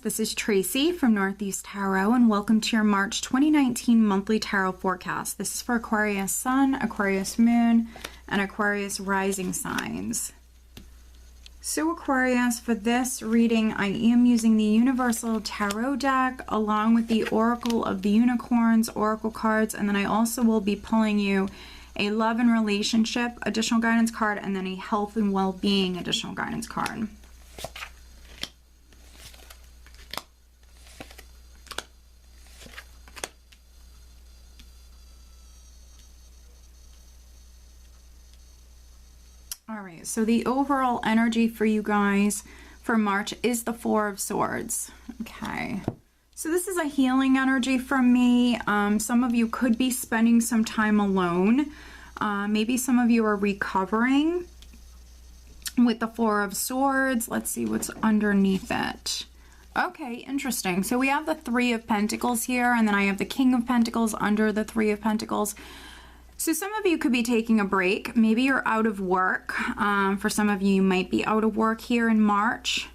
This is Tracy from Northeast Tarot, and welcome to your March 2019 monthly tarot forecast. This is for Aquarius Sun, Aquarius Moon, and Aquarius Rising signs. So Aquarius, for this reading, I am using the Universal Tarot deck along with the Oracle of the Unicorns Oracle cards, and then I also will be pulling you a love and relationship additional guidance card and then a health and well-being additional guidance card. All right, so the overall energy for you guys for March is the Four of Swords. Okay, so this is a healing energy from me. Some of you could be spending some time alone. Maybe some of you are recovering with the Four of Swords. Let's see what's underneath it. Okay, interesting. So we have the Three of Pentacles here, and then I have the King of Pentacles under the Three of Pentacles. So some of you could be taking a break. Maybe you're out of work. For some of you, you might be out of work here in March.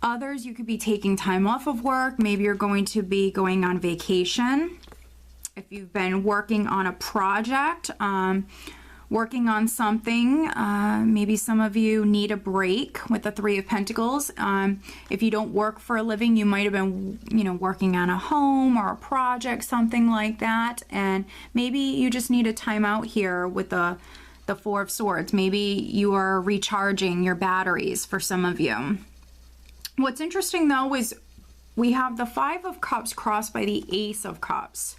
Others, you could be taking time off of work. Maybe you're going to be going on vacation. If you've been working on a project, working on something, maybe some of you need a break with the Three of Pentacles. If you don't work for a living, you might have been, working on a home or a project, something like that. And maybe you just need a time out here with the Four of Swords. Maybe you are recharging your batteries for some of you. What's interesting though is we have the Five of Cups crossed by the Ace of Cups.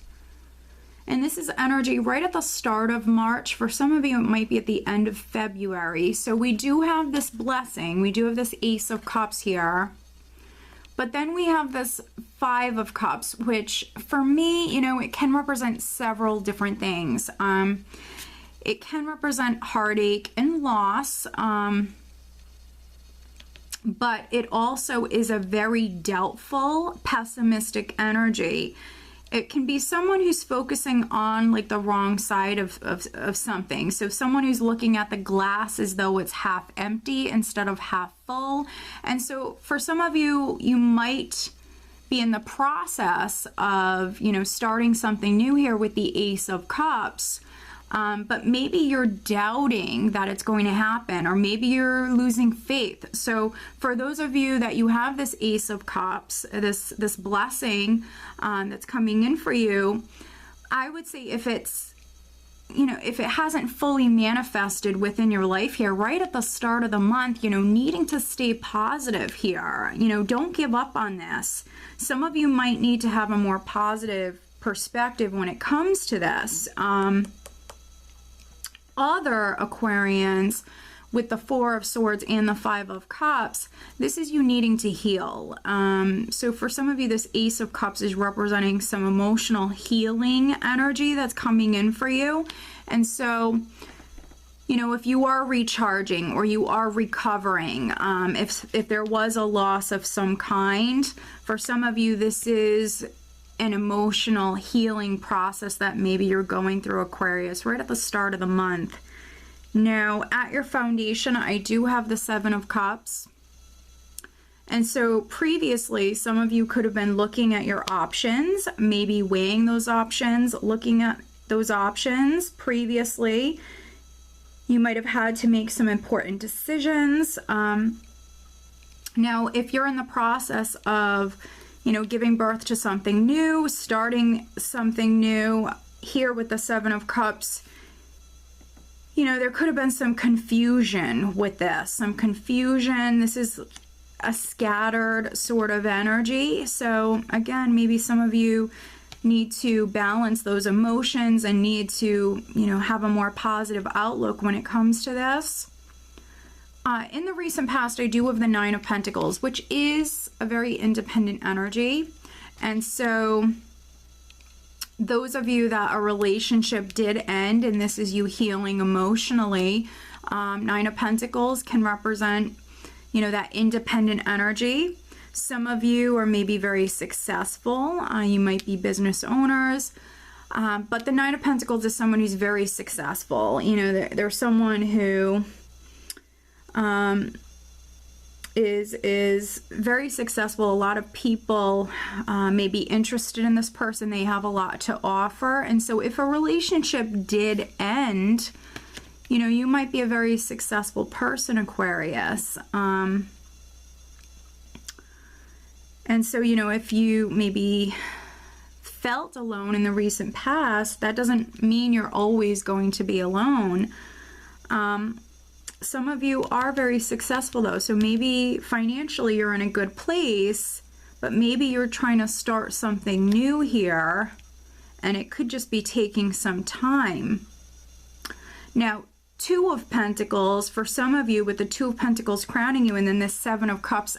And this is energy right at the start of March. For some of you, it might be at the end of February. So we do have this blessing. We do have this Ace of Cups here. But then we have this Five of Cups, which for me, it can represent several different things. It can represent heartache and loss. But it also is a very doubtful, pessimistic energy. It can be someone who's focusing on like the wrong side of something. So someone who's looking at the glass as though it's half empty instead of half full. And so for some of you, you might be in the process of, starting something new here with the Ace of Cups. But maybe you're doubting that it's going to happen, or maybe you're losing faith. So for those of you that you have this Ace of Cups, this blessing that's coming in for you, I would say if it's, if it hasn't fully manifested within your life here, right at the start of the month, needing to stay positive here, don't give up on this. Some of you might need to have a more positive perspective when it comes to this. Other Aquarians with the Four of Swords and the Five of Cups, this is you needing to heal. So for some of you, this Ace of Cups is representing some emotional healing energy that's coming in for you. And so, if you are recharging or you are recovering, if there was a loss of some kind, for some of you, this is an emotional healing process that maybe you're going through, Aquarius, right at the start of the month. Now, at your foundation, I do have the Seven of Cups. And so previously, some of you could have been looking at your options, maybe weighing those options, looking at those options previously. You might have had to make some important decisions. Now, if you're in the process of giving birth to something new, starting something new, here with the Seven of Cups, there could have been some confusion with this, some confusion. This is a scattered sort of energy. So again, maybe some of you need to balance those emotions and need to, have a more positive outlook when it comes to this. In the recent past, I do have the Nine of Pentacles, which is a very independent energy. And so those of you that a relationship did end, and this is you healing emotionally, Nine of Pentacles can represent, that independent energy. Some of you are maybe very successful. You might be business owners. But the Nine of Pentacles is someone who's very successful. They're someone who is very successful. A lot of people may be interested in this person. They have a lot to offer. And so if a relationship did end, you know, you might be a very successful person, Aquarius. And so, you know, if you maybe felt alone in the recent past, that doesn't mean you're always going to be alone. Some of you are very successful though, so maybe financially you're in a good place, but maybe you're trying to start something new here, and it could just be taking some time. Now, Two of Pentacles, for some of you with the Two of Pentacles crowning you, and then this Seven of Cups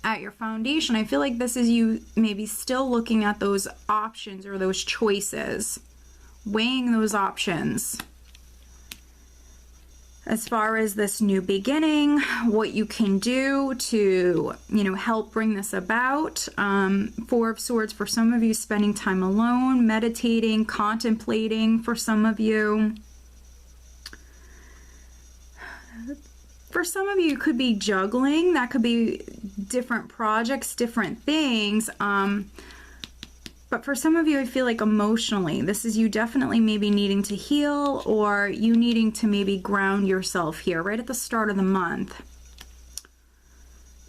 at your foundation, I feel like this is you maybe still looking at those options or those choices, weighing those options as far as this new beginning, what you can do to, you know, help bring this about. Four of Swords, for some of you, spending time alone, meditating, contemplating for some of you. For some of you, it could be juggling. That could be different projects, different things. But for some of you, I feel like emotionally, this is you definitely maybe needing to heal, or you needing to maybe ground yourself here right at the start of the month.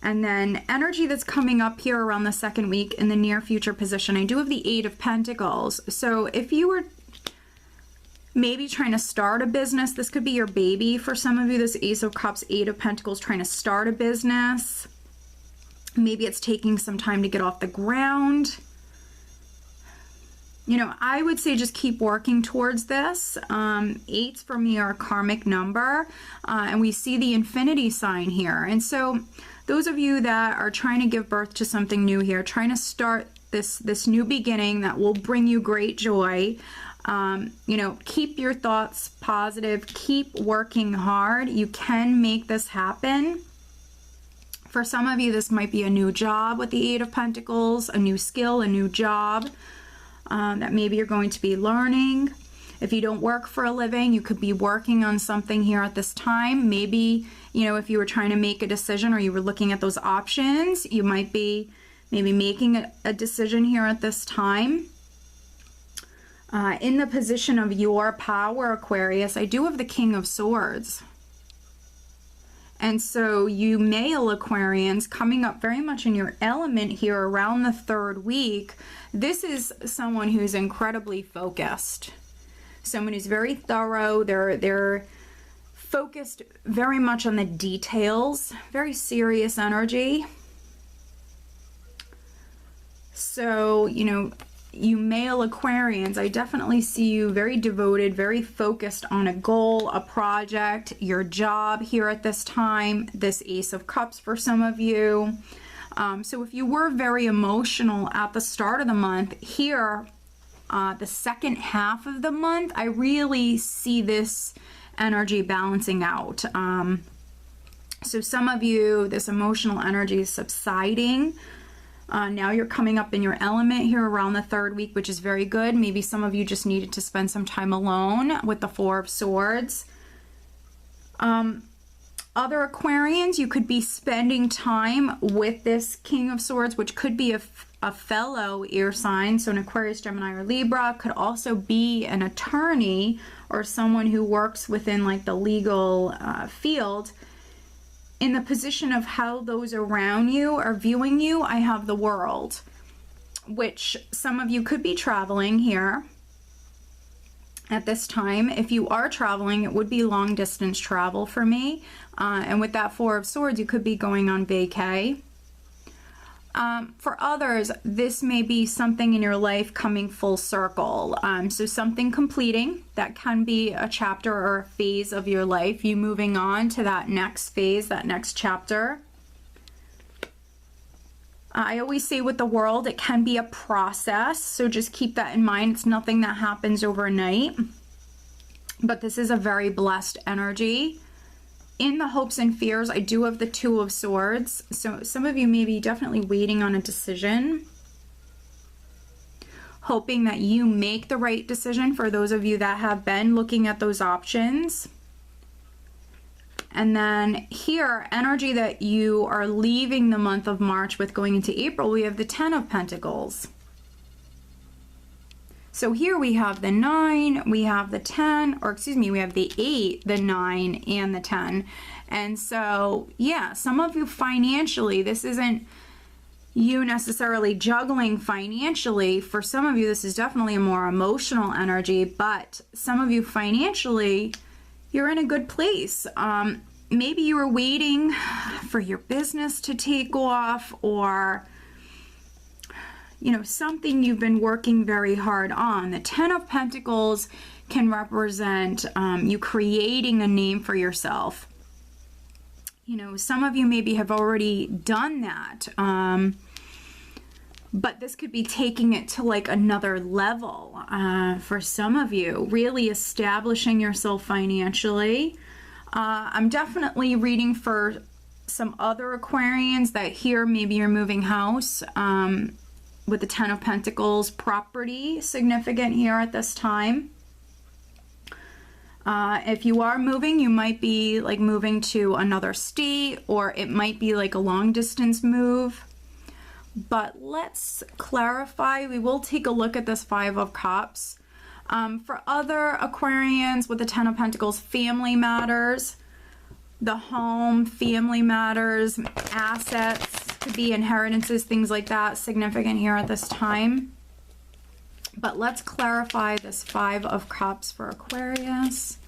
And then energy that's coming up here around the second week in the near future position. I do have the Eight of Pentacles. So if you were maybe trying to start a business, this could be your baby. For some of you, this Ace of Cups, Eight of Pentacles, trying to start a business. Maybe it's taking some time to get off the ground. You know, I would say just keep working towards this. Eights for me are a karmic number, and we see the infinity sign here. And so those of you that are trying to give birth to something new here, trying to start this new beginning that will bring you great joy, you know, keep your thoughts positive, keep working hard. You can make this happen. For some of you, this might be a new job with the Eight of Pentacles, a new skill, a new job. That maybe you're going to be learning. If you don't work for a living, you could be working on something here at this time. Maybe, you know, if you were trying to make a decision or you were looking at those options, you might be maybe making a decision here at this time. In the position of your power, Aquarius, I do have the King of Swords. And so you male Aquarians coming up very much in your element here around the third week. This is someone who's incredibly focused. Someone who's very thorough. They're focused very much on the details. Very serious energy. So, you know, you male Aquarians, I definitely see you very devoted, very focused on a goal, a project, your job here at this time. This Ace of Cups for some of you. So if you were very emotional at the start of the month, here, the second half of the month, I really see this energy balancing out. So some of you, this emotional energy is subsiding. Now you're coming up in your element here around the third week, which is very good. Maybe some of you just needed to spend some time alone with the Four of Swords. Other Aquarians, you could be spending time with this King of Swords, which could be a fellow ear sign. So an Aquarius, Gemini, or Libra. Could also be an attorney or someone who works within like the legal field. In the position of how those around you are viewing you, I have the World, which some of you could be traveling here at this time. If you are traveling, it would be long distance travel for me. And with that Four of Swords, you could be going on vacay. For others, this may be something in your life coming full circle. So something completing, that can be a chapter or a phase of your life, you moving on to that next phase, that next chapter. I always say with the World, it can be a process. So just keep that in mind. It's nothing that happens overnight. But this is a very blessed energy. In the hopes and fears, I do have the Two of Swords. So some of you may be definitely waiting on a decision, hoping that you make the right decision. For those of you that have been looking at those options. And then here, energy that you are leaving the month of March with going into April, we have the 10 of Pentacles. So here we have the 9, we have the 10, or excuse me, we have the 8, the 9, and the 10. And so, yeah, some of you financially, this isn't you necessarily juggling financially. For some of you, this is definitely a more emotional energy, but some of you financially, you're in a good place. Maybe you were waiting for your business to take off, or you know, something you've been working very hard on. The 10 of Pentacles can represent you creating a name for yourself. You know, some of you maybe have already done that, but this could be taking it to like another level for some of you, really establishing yourself financially. I'm definitely reading for some other Aquarians that here maybe you're moving house. With the 10 of Pentacles, property significant here at this time. If you are moving, you might be like moving to another state, or it might be like a long distance move. But let's clarify. We will take a look at this 5 of Cups. For other Aquarians with the 10 of Pentacles, family matters. The home, family matters, assets, could be inheritances, things like that, significant here at this time. But let's clarify this 5 of Cups for Aquarius.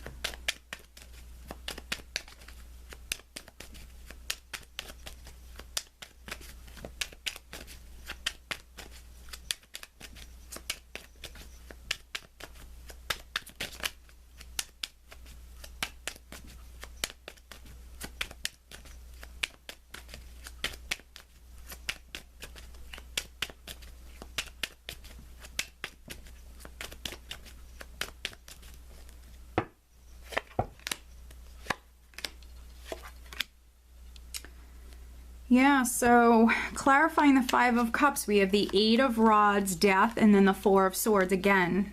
Yeah, so clarifying the 5 of Cups, we have the 8 of Rods, death, and then the 4 of Swords again.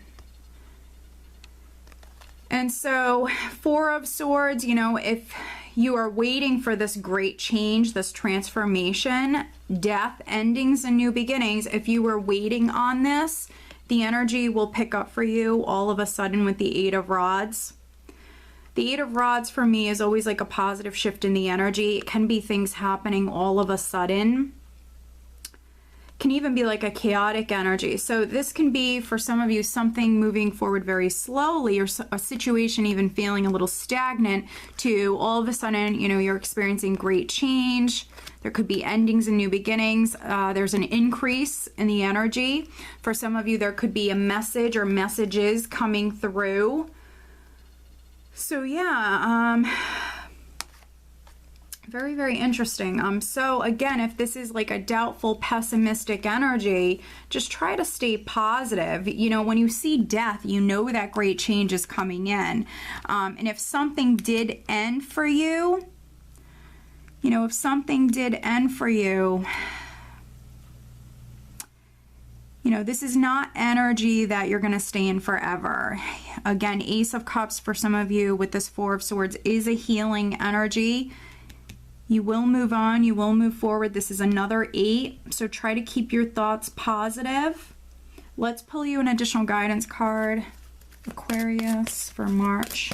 And so 4 of Swords, you know, if you are waiting for this great change, this transformation, death, endings, and new beginnings, if you were waiting on this, the energy will pick up for you all of a sudden with the 8 of Rods. The 8 of Rods for me is always like a positive shift in the energy. It can be things happening all of a sudden. Can even be like a chaotic energy. So this can be, for some of you, something moving forward very slowly, or a situation even feeling a little stagnant, to all of a sudden, you know, you're experiencing great change. There could be endings and new beginnings. There's an increase in the energy. For some of you, there could be a message or messages coming through. So yeah, very, very interesting. So again, if this is like a doubtful, pessimistic energy, just try to stay positive. You know, when you see death, you know that great change is coming in. And if something did end for you, you know, if something did end for you, you know, this is not energy that you're going to stay in forever. Again, Ace of Cups for some of you with this 4 of Swords is a healing energy. You will move on. You will move forward. This is another 8. So try to keep your thoughts positive. Let's pull you an additional guidance card, Aquarius, for March.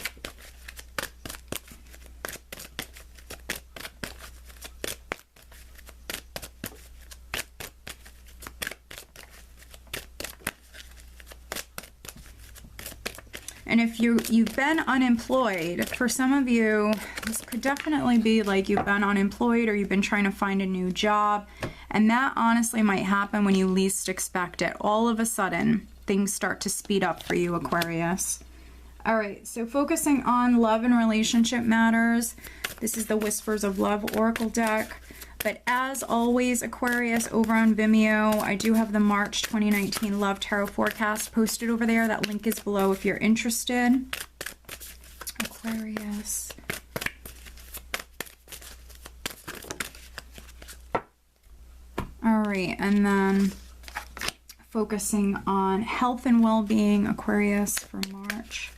And if you've been unemployed, for some of you, this could definitely be like you've been unemployed or you've been trying to find a new job. And that honestly might happen when you least expect it. All of a sudden, things start to speed up for you, Aquarius. All right, so focusing on love and relationship matters. This is the Whispers of Love Oracle deck. But as always, Aquarius, over on Vimeo, I do have the March 2019 Love Tarot Forecast posted over there. That link is below if you're interested. Aquarius. All right, and then focusing on health and well-being, Aquarius, for March.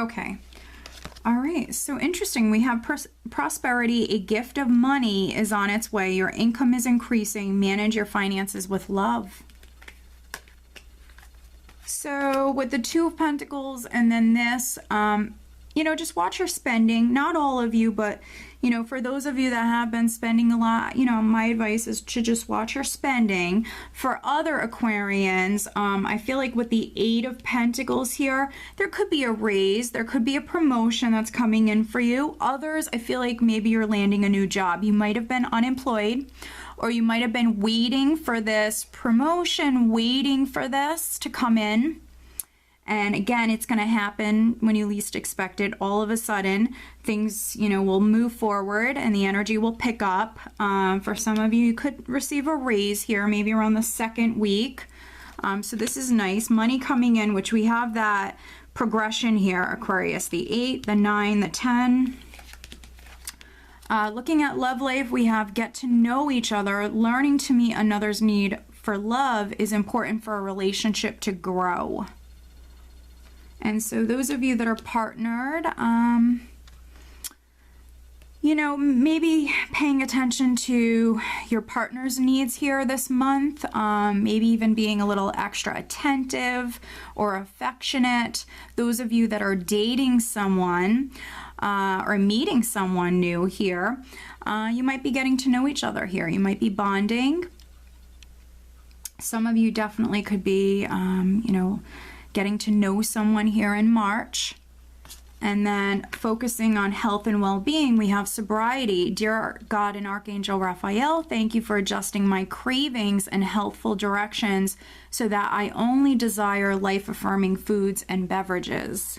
Okay. All right, so interesting. We have prosperity, a gift of money is on its way. Your income is increasing. Manage your finances with love. So with the Two of Pentacles and then this, you know, just watch your spending. Not all of you, but, you know, for those of you that have been spending a lot, you know, my advice is to just watch your spending. For other Aquarians, I feel like with the Eight of Pentacles here, there could be a raise. There could be a promotion that's coming in for you. Others, I feel like maybe you're landing a new job. You might have been unemployed, or you might have been waiting for this promotion, waiting for this to come in. And again, it's going to happen when you least expect it. All of a sudden, things, you know, will move forward and the energy will pick up. For some of you, you could receive a raise here, maybe around the second week. So this is nice. Money coming in, which we have that progression here, Aquarius. The 8, the 9, the 10. Looking at love life, we have get to know each other. Learning to meet another's need for love is important for a relationship to grow. And so those of you that are partnered, you know, maybe paying attention to your partner's needs here this month, maybe even being a little extra attentive or affectionate. Those of you that are dating someone or meeting someone new here, you might be getting to know each other here. You might be bonding. Some of you definitely could be, you know, getting to know someone here in March. And then focusing on health and well-being, we have sobriety. Dear God and Archangel Raphael, thank you for adjusting my cravings and healthful directions so that I only desire life-affirming foods and beverages.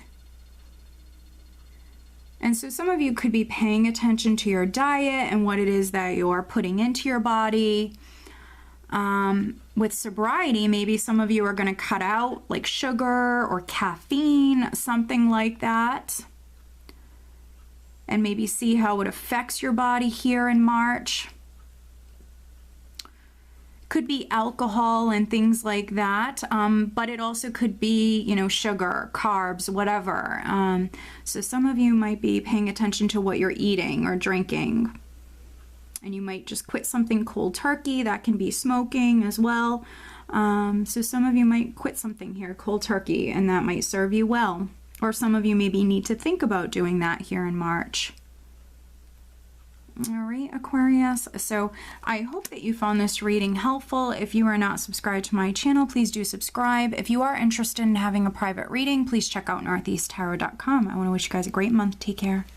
And so some of you could be paying attention to your diet and what it is that you are putting into your body. With sobriety, maybe some of you are going to cut out like sugar or caffeine, something like that, and maybe see how it affects your body here in March. Could be alcohol and things like that, but it also could be, you know, sugar, carbs, whatever. So some of you might be paying attention to what you're eating or drinking. And you might just quit something cold turkey. That can be smoking as well. So some of you might quit something here cold turkey, and that might serve you well. Or some of you maybe need to think about doing that here in March. All right, Aquarius. So I hope that you found this reading helpful. If you are not subscribed to my channel, please do subscribe. If you are interested in having a private reading, please check out northeasttarot.com. I want to wish you guys a great month. Take care.